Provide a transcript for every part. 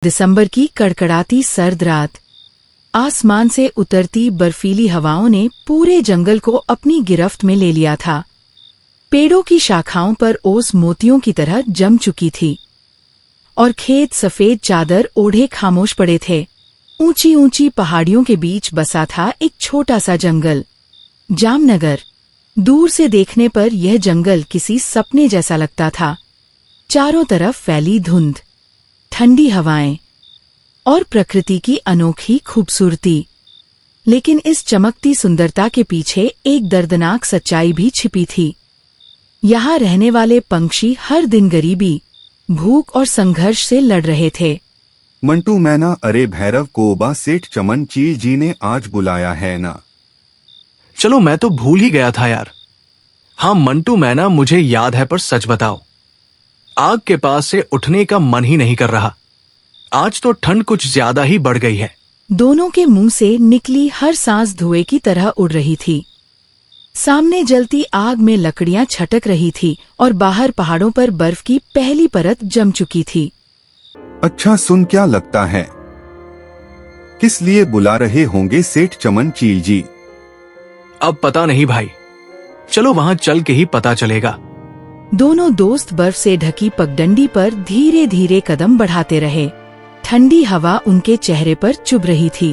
दिसंबर की कड़कड़ाती सर्द रात। आसमान से उतरती बर्फीली हवाओं ने पूरे जंगल को अपनी गिरफ्त में ले लिया था। पेड़ों की शाखाओं पर ओस मोतियों की तरह जम चुकी थी और खेत सफेद चादर ओढ़े खामोश पड़े थे। ऊंची ऊंची पहाड़ियों के बीच बसा था एक छोटा सा जंगल, जामनगर। दूर से देखने पर यह जंगल किसी सपने जैसा लगता था। चारों तरफ फैली धुंध, ठंडी हवाएं और प्रकृति की अनोखी खूबसूरती। लेकिन इस चमकती सुंदरता के पीछे एक दर्दनाक सच्चाई भी छिपी थी। यहाँ रहने वाले पंछी हर दिन गरीबी, भूख और संघर्ष से लड़ रहे थे। मंटू मैना, अरे भैरव कोबा, सेठ चमन चील जी ने आज बुलाया है ना? चलो, मैं तो भूल ही गया था यार। हाँ मंटू मैना, मुझे याद है, पर सच बताओ, आग के पास से उठने का मन ही नहीं कर रहा। आज तो ठंड कुछ ज्यादा ही बढ़ गई है। दोनों के मुंह से निकली हर सांस धुएं की तरह उड़ रही थी। सामने जलती आग में लकड़ियां छटक रही थी और बाहर पहाड़ों पर बर्फ की पहली परत जम चुकी थी। अच्छा, सुन, क्या लगता है किस लिए बुला रहे होंगे सेठ चमन चील जी? अब पता नहीं भाई, चलो वहां चल के ही पता चलेगा। दोनों दोस्त बर्फ से ढकी पगडंडी पर धीरे धीरे कदम बढ़ाते रहे। ठंडी हवा उनके चेहरे पर चुभ रही थी,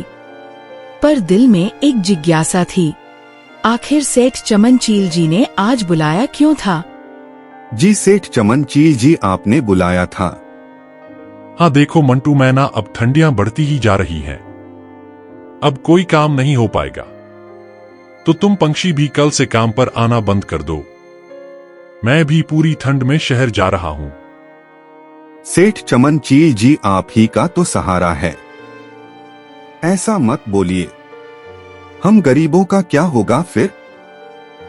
पर दिल में एक जिज्ञासा थी। आखिर सेठ चमन चील जी ने आज बुलाया क्यों था? जी सेठ चमन चील जी, आपने बुलाया था। हाँ देखो मंटू मैना, अब ठंडियां बढ़ती ही जा रही हैं। अब कोई काम नहीं हो पाएगा, तो तुम पंछी भी कल से काम पर आना बंद कर दो। मैं भी पूरी ठंड में शहर जा रहा हूँ। सेठ चमन चील जी, आप ही का तो सहारा है। ऐसा मत बोलिए, हम गरीबों का क्या होगा फिर?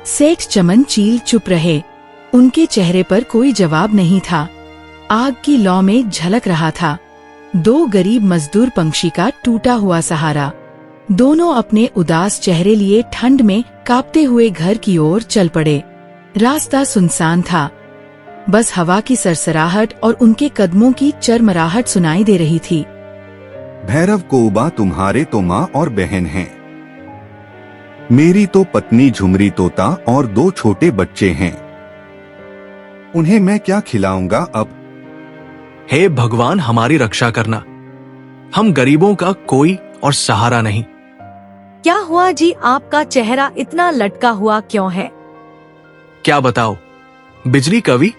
सेठ चमन चील चुप रहे। उनके चेहरे पर कोई जवाब नहीं था। आग की लौ में झलक रहा था दो गरीब मजदूर पंछी का टूटा हुआ सहारा। दोनों अपने उदास चेहरे लिए ठंड में कांपते हुए घर की ओर चल पड़े। रास्ता सुनसान था, बस हवा की सरसराहट और उनके कदमों की चरमराहट सुनाई दे रही थी। भैरव कोबा, तुम्हारे तो माँ और बहन हैं। मेरी तो पत्नी झुमरी तोता और दो छोटे बच्चे हैं। उन्हें मैं क्या खिलाऊंगा अब? हे भगवान, हमारी रक्षा करना। हम गरीबों का कोई और सहारा नहीं। क्या हुआ जी, आपका चेहरा इतना लटका हुआ क्यों है? क्या बताओ बिजली कवि,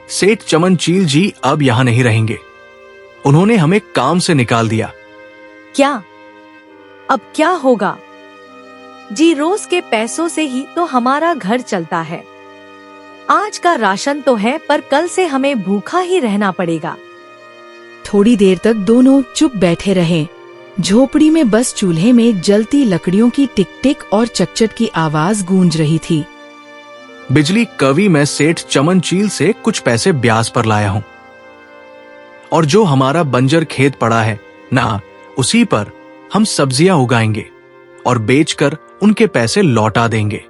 सेठ चमन चील जी अब यहाँ नहीं रहेंगे। उन्होंने हमें काम से निकाल दिया। क्या? अब क्या होगा जी? रोज के पैसों से ही तो हमारा घर चलता है। आज का राशन तो है, पर कल से हमें भूखा ही रहना पड़ेगा। थोड़ी देर तक दोनों चुप बैठे रहे। झोपड़ी में बस चूल्हे में जलती लकड़ियों की टिक टिक और चकचक की आवाज गूंज रही थी। बिजली कवि, मैं सेठ चमन चील से कुछ पैसे ब्याज पर लाया हूँ, और जो हमारा बंजर खेत पड़ा है ना, उसी पर हम सब्जियां उगाएंगे और बेचकर उनके पैसे लौटा देंगे।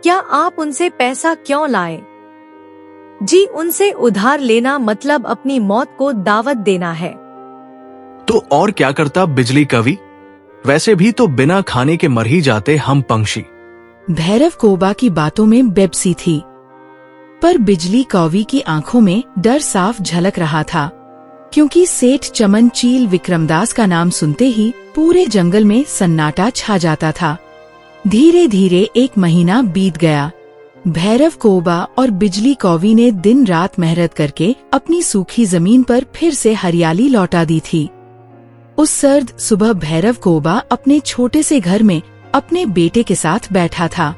क्या आप उनसे पैसा क्यों लाए जी? उनसे उधार लेना मतलब अपनी मौत को दावत देना है। तो और क्या करता बिजली कवि? वैसे भी तो बिना खाने के मर ही जाते हम पंछी। भैरव कोबा की बातों में बेबसी थी, पर बिजली कौवी की आंखों में डर साफ झलक रहा था, क्योंकि सेठ चमन चील विक्रमदास का नाम सुनते ही पूरे जंगल में सन्नाटा छा जाता था। धीरे धीरे एक महीना बीत गया। भैरव कोबा और बिजली कौवी ने दिन रात मेहनत करके अपनी सूखी जमीन पर फिर से हरियाली लौटा दी थी। उस सर्द सुबह भैरव कोबा अपने छोटे से घर में अपने बेटे के साथ बैठा था।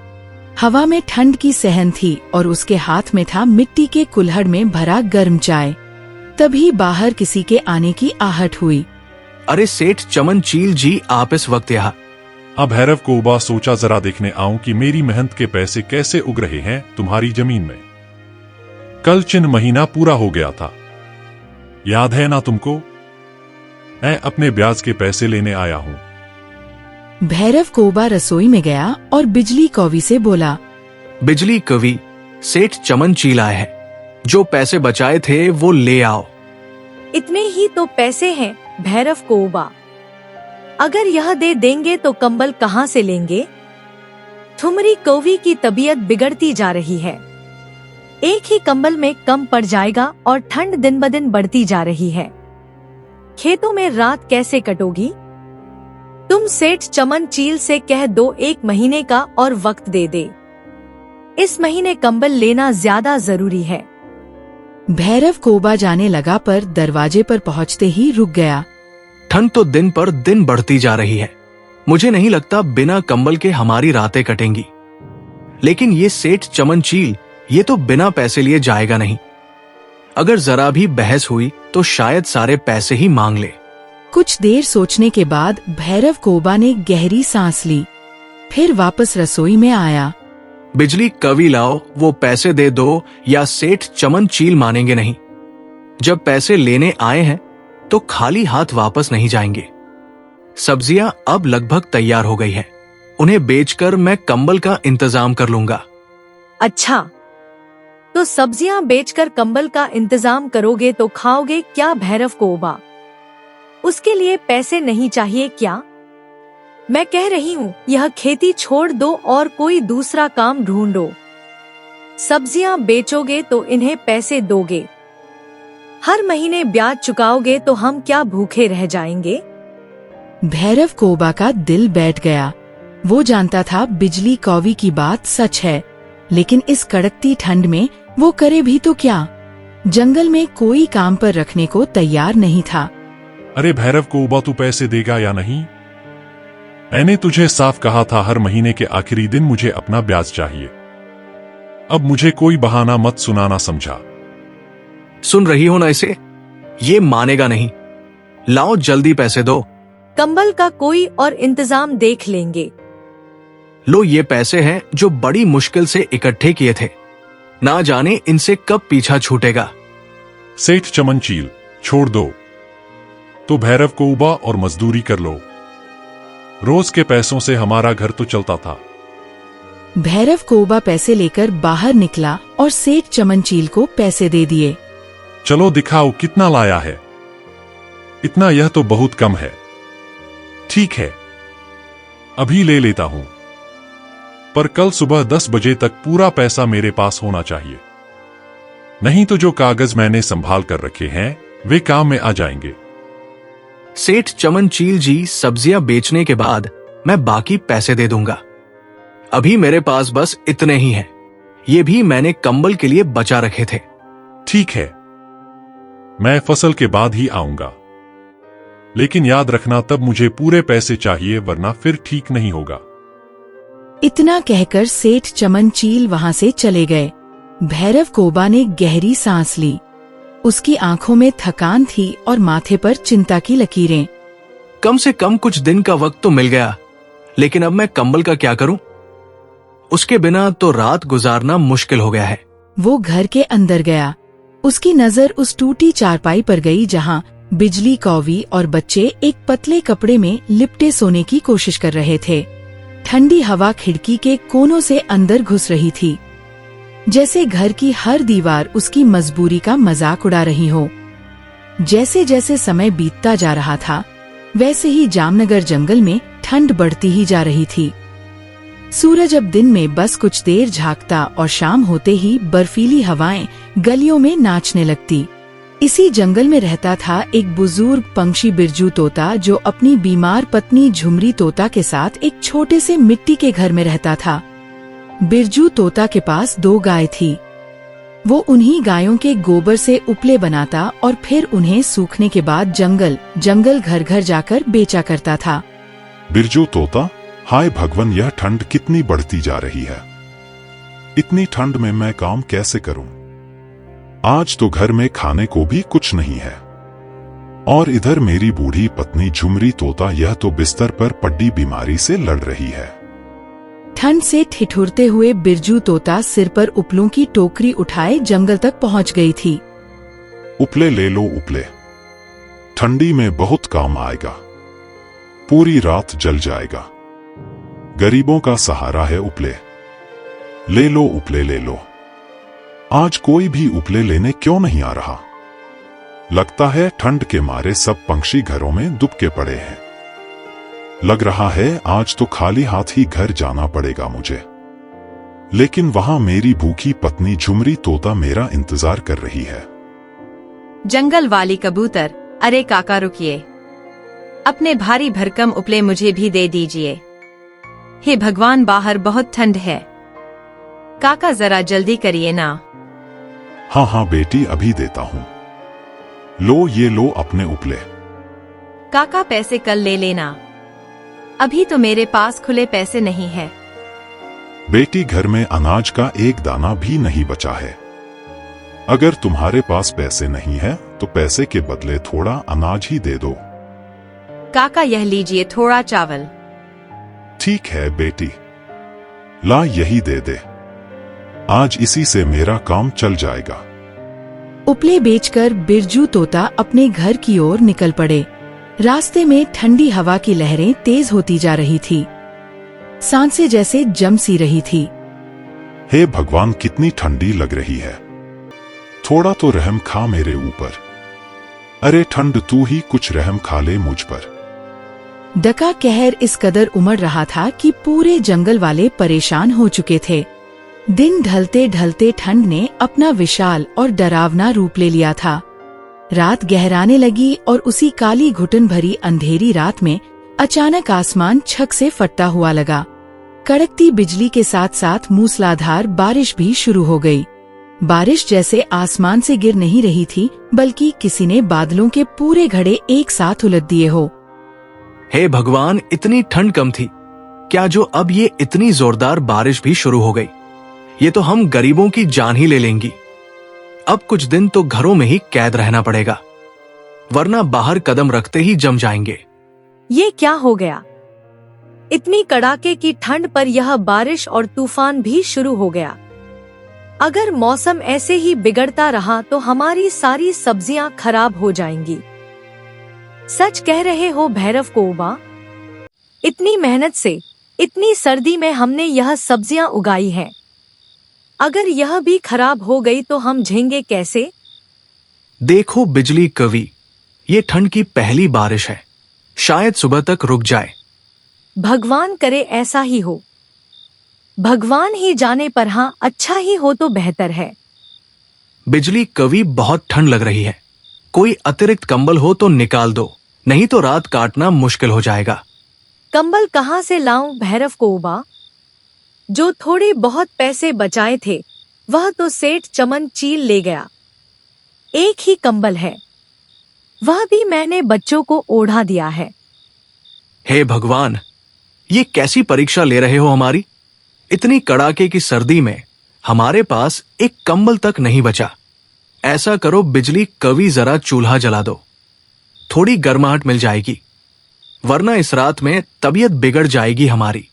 हवा में ठंड की सहन थी और उसके हाथ में था मिट्टी के कुल्हड़ में भरा गर्म चाय। तभी बाहर किसी के आने की आहट हुई। अरे सेठ चमन चील जी, आप इस वक्त यहाँ? अब भैरव कोबा, सोचा जरा देखने आऊं कि मेरी मेहनत के पैसे कैसे उग रहे हैं तुम्हारी जमीन में। कल चिन महीना पूरा हो गया था, याद है ना तुमको? मैं अपने ब्याज के पैसे लेने आया हूँ। भैरव कोबा रसोई में गया और बिजली कौवी से बोला, बिजली कवि, सेठ चमन चील आए हैं। जो पैसे बचाए थे वो ले आओ। इतने ही तो पैसे हैं, भैरव कोबा, अगर यह दे देंगे तो कंबल कहाँ से लेंगे? ठुमरी कौवी की तबीयत बिगड़ती जा रही है। एक ही कंबल में कम पड़ जाएगा और ठंड दिन ब दिन बढ़ती जा रही है। खेतों में रात कैसे कटोगी? तुम सेठ चमन चील से कह दो 1 महीने का और वक्त दे दे। इस महीने कंबल लेना ज्यादा जरूरी है। भैरव कोबा जाने लगा पर दरवाजे पर पहुंचते ही रुक गया। ठंड तो दिन पर दिन बढ़ती जा रही है। मुझे नहीं लगता बिना कंबल के हमारी रातें कटेंगी। लेकिन ये सेठ चमन चील, ये तो बिना पैसे लिए जाएगा नहीं। अगर जरा भी बहस हुई तो शायद सारे पैसे ही मांग ले। कुछ देर सोचने के बाद भैरव कोबा ने गहरी सांस ली, फिर वापस रसोई में आया। बिजली कवि लाओ, वो पैसे दे दो या सेठ चमन चील मानेंगे नहीं। जब पैसे लेने आए हैं तो खाली हाथ वापस नहीं जाएंगे। सब्जियां अब लगभग तैयार हो गई हैं। उन्हें बेचकर मैं कंबल का इंतजाम कर लूंगा। अच्छा, तो सब्जियां बेचकर कंबल का इंतजाम करोगे तो खाओगे क्या भैरव कोबा? उसके लिए पैसे नहीं चाहिए क्या? मैं कह रही हूँ यह खेती छोड़ दो और कोई दूसरा काम ढूंढो। सब्जियां बेचोगे तो इन्हें पैसे दोगे, हर महीने ब्याज चुकाओगे तो हम क्या भूखे रह जाएंगे? भैरव कोबा का दिल बैठ गया। वो जानता था बिजली कौवी की बात सच है, लेकिन इस कड़कती ठंड में वो करे भी तो क्या? जंगल में कोई काम पर रखने को तैयार नहीं था। अरे भैरव कोबा, तू पैसे देगा या नहीं? मैंने तुझे साफ कहा था हर महीने के आखिरी दिन मुझे अपना ब्याज चाहिए। अब मुझे कोई बहाना मत सुनाना, समझा? सुन रही हो ना इसे? ये मानेगा नहीं। लाओ जल्दी पैसे दो। कंबल का कोई और इंतजाम देख लेंगे। लो, ये पैसे हैं जो बड़ी मुश्किल से इकट्ठे किए थे। ना जाने इनसे कब पीछा छूटेगा। सेठ चमन चील, छोड़ दो तो भैरव कोबा और मजदूरी कर लो। रोज के पैसों से हमारा घर तो चलता था। भैरव कोबा पैसे लेकर बाहर निकला और सेठ चमन चील को पैसे दे दिए। चलो दिखाओ कितना लाया है। इतना, यह तो बहुत कम है। ठीक है, अभी ले लेता हूं, पर कल सुबह 10 बजे तक पूरा पैसा मेरे पास होना चाहिए। नहीं तो जो कागज मैंने संभाल कर रखे हैं वे काम में आ जाएंगे। सेठ चमन चील जी, सब्जियां बेचने के बाद मैं बाकी पैसे दे दूंगा। अभी मेरे पास बस इतने ही हैं। ये भी मैंने कंबल के लिए बचा रखे थे। ठीक है, मैं फसल के बाद ही आऊंगा, लेकिन याद रखना तब मुझे पूरे पैसे चाहिए, वरना फिर ठीक नहीं होगा। इतना कहकर सेठ चमन चील वहां से चले गए। भैरव कोबा ने गहरी सांस ली। उसकी आंखों में थकान थी और माथे पर चिंता की लकीरें। कम से कम कुछ दिन का वक्त तो मिल गया, लेकिन अब मैं कंबल का क्या करूं? उसके बिना तो रात गुजारना मुश्किल हो गया है। वो घर के अंदर गया। उसकी नजर उस टूटी चारपाई पर गई जहां बिजली कौवी और बच्चे एक पतले कपड़े में लिपटे सोने की कोशिश कर रहे थे। ठंडी हवा खिड़की के कोनों से अंदर घुस रही थी, जैसे घर की हर दीवार उसकी मजबूरी का मजाक उड़ा रही हो। जैसे जैसे समय बीतता जा रहा था, वैसे ही जामनगर जंगल में ठंड बढ़ती ही जा रही थी। सूरज अब दिन में बस कुछ देर झांकता और शाम होते ही बर्फीली हवाएं गलियों में नाचने लगती। इसी जंगल में रहता था एक बुजुर्ग पंछी बिरजू तोता, जो अपनी बीमार पत्नी झुमरी तोता के साथ एक छोटे से मिट्टी के घर में रहता था। बिरजू तोता के पास 2 गाय थी। वो उन्हीं गायों के गोबर से उपले बनाता और फिर उन्हें सूखने के बाद जंगल घर घर जाकर बेचा करता था। बिरजू तोता, हाय भगवान, यह ठंड कितनी बढ़ती जा रही है। इतनी ठंड में मैं काम कैसे करूं? आज तो घर में खाने को भी कुछ नहीं है। और इधर मेरी बूढ़ी पत्नी झुमरी तोता, यह तो बिस्तर पर पड्डी बीमारी से लड़ रही है। ठंड से ठिठुरते हुए बिरजू तोता सिर पर उपलों की टोकरी उठाए जंगल तक पहुंच गई थी। उपले ले लो उपले, ठंडी में बहुत काम आएगा। पूरी रात जल जाएगा। गरीबों का सहारा है उपले। ले लो उपले ले लो। आज कोई भी उपले लेने क्यों नहीं आ रहा? लगता है ठंड के मारे सब पंछी घरों में दुबके पड़े हैं। लग रहा है आज तो खाली हाथ ही घर जाना पड़ेगा मुझे। लेकिन वहां मेरी भूखी पत्नी झुमरी तोता मेरा इंतजार कर रही है। जंगल वाली कबूतर, अरे काका रुकिए, अपने भारी भरकम उपले मुझे भी दे दीजिए। हे भगवान, बाहर बहुत ठंड है, काका जरा जल्दी करिए ना। हाँ हाँ बेटी, अभी देता हूँ। लो ये लो अपने उपले। काका पैसे कल ले लेना, अभी तो मेरे पास खुले पैसे नहीं है। बेटी, घर में अनाज का एक दाना भी नहीं बचा है। अगर तुम्हारे पास पैसे नहीं है तो पैसे के बदले थोड़ा अनाज ही दे दो। काका यह लीजिए थोड़ा चावल। ठीक है बेटी, ला यही दे दे, आज इसी से मेरा काम चल जाएगा। उपले बेचकर बिरजू तोता अपने घर की ओर निकल पड़े। रास्ते में ठंडी हवा की लहरें तेज होती जा रही थी, सांसें जैसे जम सी रही थी। हे भगवान, कितनी ठंडी लग रही है, थोड़ा तो रहम खा मेरे ऊपर। अरे ठंड, तू ही कुछ रहम खा ले मुझ पर। डका कहर इस कदर उमड़ रहा था कि पूरे जंगल वाले परेशान हो चुके थे। दिन ढलते ढलते ठंड ने अपना विशाल और डरावना रूप ले लिया था। रात गहराने लगी और उसी काली घुटन भरी अंधेरी रात में अचानक आसमान छक से फटता हुआ लगा। कड़कती बिजली के साथ साथ मूसलाधार बारिश भी शुरू हो गई। बारिश जैसे आसमान से गिर नहीं रही थी, बल्कि किसी ने बादलों के पूरे घड़े एक साथ उलट दिए हो। हे भगवान, इतनी ठंड कम थी क्या जो अब ये इतनी जोरदार बारिश भी शुरू हो गई? ये तो हम गरीबों की जान ही ले लेंगी। अब कुछ दिन तो घरों में ही कैद रहना पड़ेगा, वरना बाहर कदम रखते ही जम जाएंगे। ये क्या हो गया? इतनी कड़ाके की ठंड पर यह बारिश और तूफान भी शुरू हो गया। अगर मौसम ऐसे ही बिगड़ता रहा तो हमारी सारी सब्जियां खराब हो जाएंगी। सच कह रहे हो भैरव कोबा, इतनी मेहनत से इतनी सर्दी में हमने यह सब्जियां उगाई हैं। अगर यह भी खराब हो गई तो हम झेंगे कैसे? देखो बिजली कवि, ये ठंड की पहली बारिश है, शायद सुबह तक रुक जाए। भगवान करे ऐसा ही हो। भगवान ही जाने, पर हाँ, अच्छा ही हो तो बेहतर है। बिजली कवि, बहुत ठंड लग रही है, कोई अतिरिक्त कंबल हो तो निकाल दो, नहीं तो रात काटना मुश्किल हो जाएगा। कंबल कहाँ से लाऊं भैरव कोबा? जो थोड़े बहुत पैसे बचाए थे वह तो सेठ चमन चील ले गया। एक ही कंबल है, वह भी मैंने बच्चों को ओढ़ा दिया है। हे भगवान, ये कैसी परीक्षा ले रहे हो हमारी? इतनी कड़ाके की सर्दी में हमारे पास एक कंबल तक नहीं बचा। ऐसा करो बिजली कवि, जरा चूल्हा जला दो, थोड़ी गर्माहट मिल जाएगी, वरना इस रात में तबीयत बिगड़ जाएगी हमारी।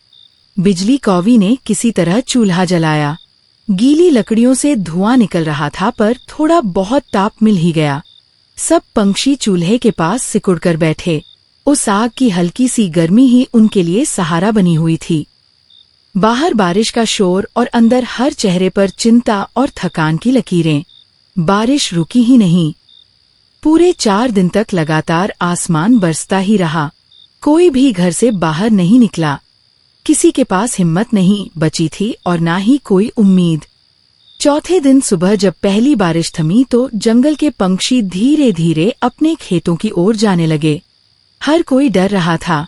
बिजली कौवी ने किसी तरह चूल्हा जलाया। गीली लकड़ियों से धुआं निकल रहा था, पर थोड़ा बहुत ताप मिल ही गया। सब पंछी चूल्हे के पास सिकुड़ कर बैठे। उस आग की हल्की सी गर्मी ही उनके लिए सहारा बनी हुई थी। बाहर बारिश का शोर और अंदर हर चेहरे पर चिंता और थकान की लकीरें। बारिश रुकी ही नहीं। पूरे 4 दिन तक लगातार आसमान बरसता ही रहा। कोई भी घर से बाहर नहीं निकला। किसी के पास हिम्मत नहीं बची थी और ना ही कोई उम्मीद। चौथे दिन सुबह जब पहली बारिश थमी तो जंगल के पंछी धीरे धीरे अपने खेतों की ओर जाने लगे। हर कोई डर रहा था,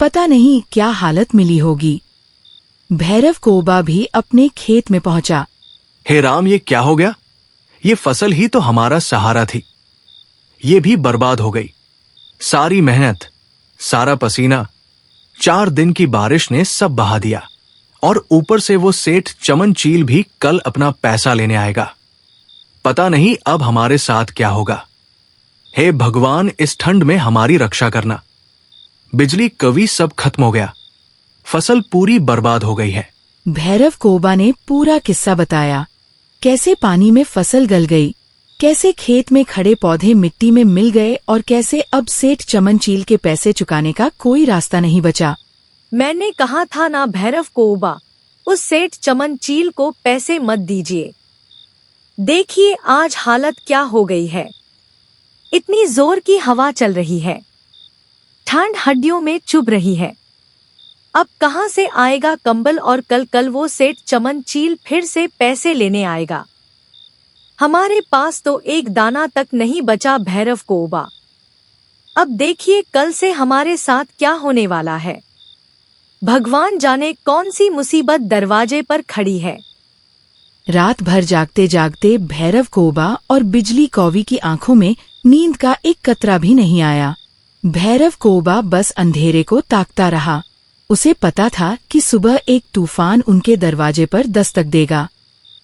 पता नहीं क्या हालत मिली होगी। भैरव कोबा भी अपने खेत में पहुंचा। हे राम, ये क्या हो गया? ये फसल ही तो हमारा सहारा थी, ये भी बर्बाद हो गई। सारी मेहनत, सारा पसीना 4 दिन की बारिश ने सब बहा दिया, और ऊपर से वो सेठ चमन चील भी कल अपना पैसा लेने आएगा। पता नहीं अब हमारे साथ क्या होगा। हे भगवान, इस ठंड में हमारी रक्षा करना। बिजली कवि, सब खत्म हो गया, फसल पूरी बर्बाद हो गई है। भैरव कोबा ने पूरा किस्सा बताया। कैसे पानी में फसल गल गई, कैसे खेत में खड़े पौधे मिट्टी में मिल गए और कैसे अब सेठ चमन चील के पैसे चुकाने का कोई रास्ता नहीं बचा। मैंने कहा था ना भैरव कोबा, उस सेठ चमन चील को पैसे मत दीजिए। देखिए आज हालत क्या हो गई है। इतनी जोर की हवा चल रही है, ठंड हड्डियों में चुभ रही है। अब कहां से आएगा कंबल, और कल वो सेठ चमन चील फिर से पैसे लेने आएगा। हमारे पास तो एक दाना तक नहीं बचा भैरव कोबा। अब देखिए कल से हमारे साथ क्या होने वाला है। भगवान जाने कौन सी मुसीबत दरवाजे पर खड़ी है। रात भर जागते जागते भैरव कोबा और बिजली कौवी की आंखों में नींद का एक कतरा भी नहीं आया। भैरव कोबा बस अंधेरे को ताकता रहा। उसे पता था कि सुबह एक तूफान उनके दरवाजे पर दस्तक देगा।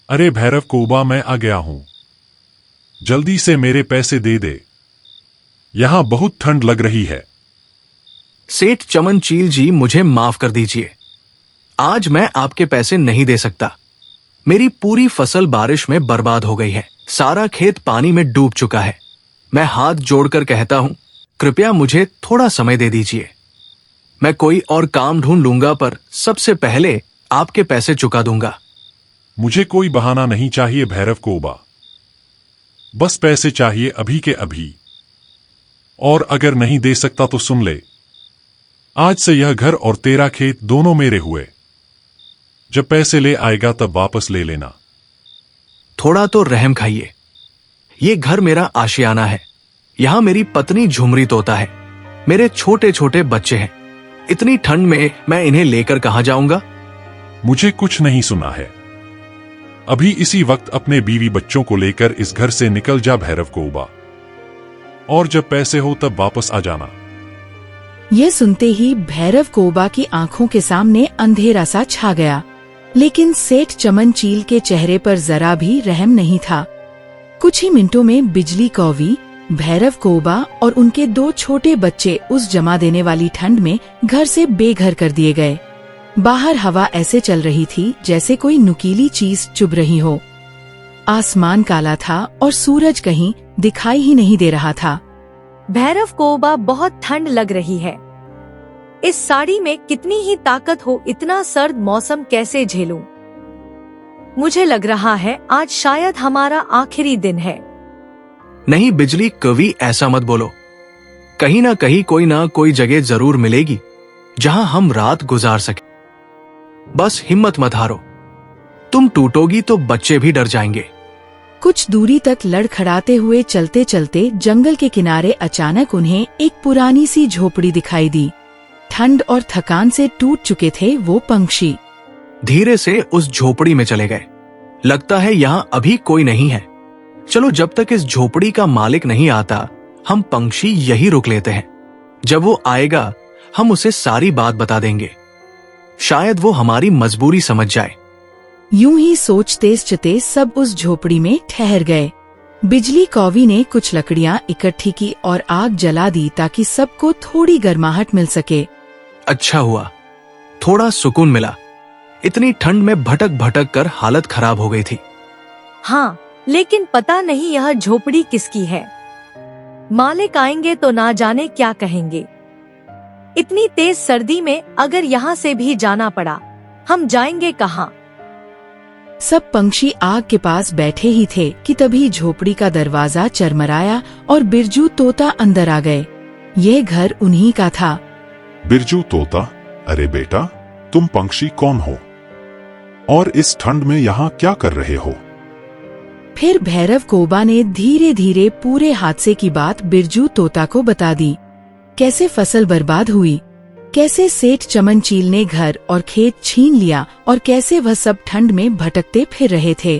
अरे भैरव कोबा, मैं आ गया हूं। जल्दी से मेरे पैसे दे दे, यहां बहुत ठंड लग रही है। सेठ चमन चील जी, मुझे माफ कर दीजिए। आज मैं आपके पैसे नहीं दे सकता। मेरी पूरी फसल बारिश में बर्बाद हो गई है। सारा खेत पानी में डूब चुका है। मैं हाथ जोड़कर कहता हूं, कृपया मुझे थोड़ा समय दे दीजिए। मैं कोई और काम ढूंढ लूंगा, पर सबसे पहले आपके पैसे चुका दूंगा। मुझे कोई बहाना नहीं चाहिए भैरव कोबा, बस पैसे चाहिए अभी के अभी। और अगर नहीं दे सकता तो सुन ले, आज से यह घर और तेरा खेत दोनों मेरे हुए। जब पैसे ले आएगा तब वापस ले लेना। थोड़ा तो रहम खाइए। ये घर मेरा आशियाना है। यहां मेरी पत्नी झुमरी तोता है। मेरे छोटे छोटे बच्चे हैं। इतनी ठंड में मैं इन्हें लेकर कहां जाऊंगा? मुझे कुछ नहीं सुना है। अभी इसी वक्त अपने बीवी बच्चों को लेकर इस घर से निकल जा भैरव कोबा, और जब पैसे हो तब वापस आ जाना। यह सुनते ही भैरव कोबा की आंखों के सामने अंधेरा सा छा गया, लेकिन सेठ चमन चील के चेहरे पर जरा भी रहम नहीं था। कुछ ही मिनटों में बिजली कौवी, भैरव कोबा और उनके 2 छोटे बच्चे उस जमा देने वाली ठंड में घर से बेघर कर दिए गए। बाहर हवा ऐसे चल रही थी जैसे कोई नुकीली चीज चुभ रही हो। आसमान काला था और सूरज कहीं दिखाई ही नहीं दे रहा था। भैरव कोबा, बहुत ठंड लग रही है। इस साड़ी में कितनी ही ताकत हो, इतना सर्द मौसम कैसे झेलूं? मुझे लग रहा है आज शायद हमारा आखिरी दिन है। नहीं बिजली कवि, ऐसा मत बोलो। कहीं ना कोई जगह जरूर मिलेगी जहां हम रात गुजार सके। बस हिम्मत मत हारो। तुम टूटोगी तो बच्चे भी डर जाएंगे। कुछ दूरी तक लड़खड़ाते हुए चलते चलते जंगल के किनारे अचानक उन्हें एक पुरानी सी झोपड़ी दिखाई दी। ठंड और थकान से टूट चुके थे वो पंछी। धीरे से उस झोपड़ी में चले गए। लगता है यहाँ अभी कोई नहीं है। चलो, जब तक इस झोपड़ी का मालिक नहीं आता, हम पंछी यही रुक लेते हैं। जब वो आएगा हम उसे सारी बात बता देंगे। शायद वो हमारी मजबूरी समझ जाए। यूं ही सोचते चते सब उस झोपड़ी में ठहर गए। बिजली कौवी ने कुछ लकड़ियां इकट्ठी की और आग जला दी ताकि सबको थोड़ी गर्माहट मिल सके। अच्छा हुआ, थोड़ा सुकून मिला। इतनी ठंड में भटक भटक कर हालत खराब हो गई थी। हाँ, लेकिन पता नहीं यह झोपड़ी किसकी है। मालिक आएंगे तो ना जाने क्या कहेंगे। इतनी तेज सर्दी में अगर यहाँ से भी जाना पड़ा, हम जाएंगे कहाँ? सब पंछी आग के पास बैठे ही थे कि तभी झोपड़ी का दरवाजा चरमराया और बिरजू तोता अंदर आ गए। यह घर उन्हीं का था। बिरजू तोता, अरे बेटा, तुम पंछी कौन हो और इस ठंड में यहाँ क्या कर रहे हो? फिर भैरव कोबा ने धीरे धीरे पूरे हादसे की बात बिरजू तोता को बता दी। कैसे फसल बर्बाद हुई, कैसे सेठ चमन चील ने घर और खेत छीन लिया और कैसे वह सब ठंड में भटकते फिर रहे थे।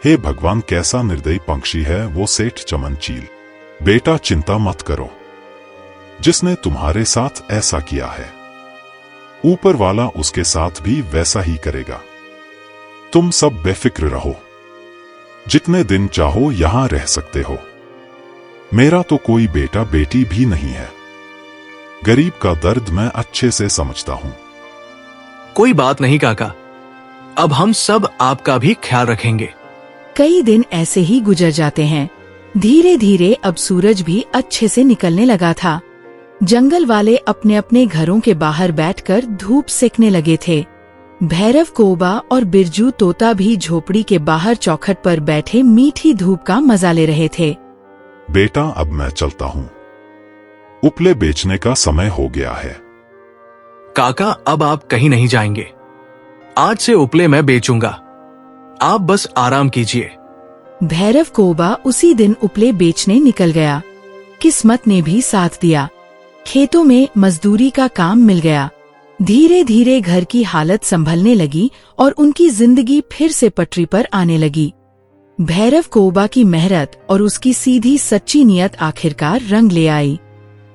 हे भगवान, कैसा निर्दयी पंछी है वो सेठ चमन चील। बेटा, चिंता मत करो। जिसने तुम्हारे साथ ऐसा किया है, ऊपर वाला उसके साथ भी वैसा ही करेगा। तुम सब बेफिक्र रहो। जितने दिन चाहो यहां रह सकते हो। मेरा तो कोई बेटा बेटी भी नहीं है। गरीब का दर्द मैं अच्छे से समझता हूं। कोई बात नहीं काका, अब हम सब आपका भी ख्याल रखेंगे। कई दिन ऐसे ही गुजर जाते हैं। धीरे धीरे अब सूरज भी अच्छे से निकलने लगा था। जंगल वाले अपने अपने घरों के बाहर बैठकर धूप सेकने लगे थे। भैरव कोबा और बिरजू तोता भी झोपड़ी के बाहर चौखट पर बैठे मीठी धूप का मजा ले रहे थे। बेटा अब मैं चलता हूँ, उपले बेचने का समय हो गया है। काका अब आप कहीं नहीं जाएंगे। आज से उपले मैं बेचूंगा, आप बस आराम कीजिए। भैरव कोबा उसी दिन उपले बेचने निकल गया। किस्मत ने भी साथ दिया। खेतों में मजदूरी का काम मिल गया। धीरे धीरे घर की हालत संभलने लगी और उनकी जिंदगी फिर से पटरी पर आने लगी। भैरव कोबा की मेहनत और उसकी सीधी सच्ची नियत आखिरकार रंग ले आई।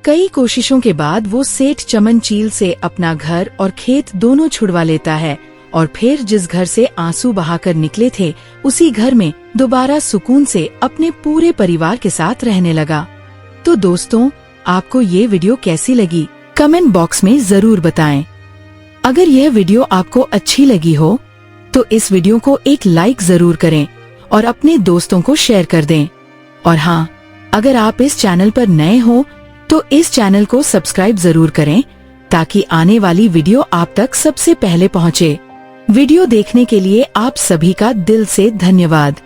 कई कोशिशों के बाद वो सेठ चमन चील से अपना घर और खेत दोनों छुड़वा लेता है और फिर जिस घर से आंसू बहाकर निकले थे उसी घर में दोबारा सुकून से अपने पूरे परिवार के साथ रहने लगा। तो दोस्तों, आपको ये वीडियो कैसी लगी कमेंट बॉक्स में जरूर बताएं। अगर यह वीडियो आपको अच्छी लगी हो तो इस वीडियो को एक लाइक जरूर करें और अपने दोस्तों को शेयर कर दें। और हाँ, अगर आप इस चैनल पर नए हो तो इस चैनल को सब्सक्राइब जरूर करें ताकि आने वाली वीडियो आप तक सबसे पहले पहुंचे। वीडियो देखने के लिए आप सभी का दिल से धन्यवाद।